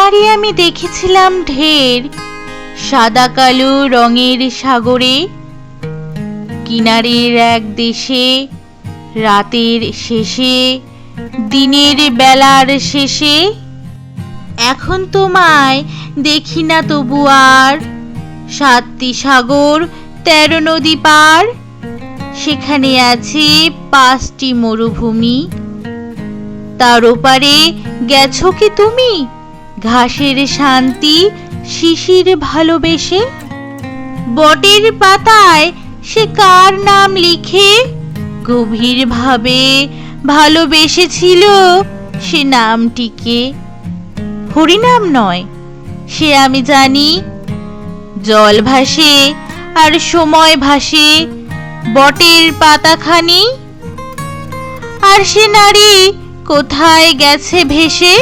নারী আমি দেখেছিলাম ঢের, সাদা কালো রঙের সাগরে, কিনারের এক দেশে, রাতের শেষে, দিনের বেলার শেষে। এখন তোমায় দেখি না তবু আর, 7টি সাগর 13 নদী পার। সেখানে আছে 5টি মরুভূমি। তার ওপারে গেছো কি তুমি, ঘাসের শান্তি শিশির ভালোবেসে? বটের পাতায় সে কার নাম লিখে গভীর ভাবে ভালোবেসেছিল সে নামটিকে? হরিনাম নয়, সে আমি জানি। জল ভাসে আর সময় ভাসে বটের পাতাখানি। আর সে নারী কোথায় গেছে ভেসে?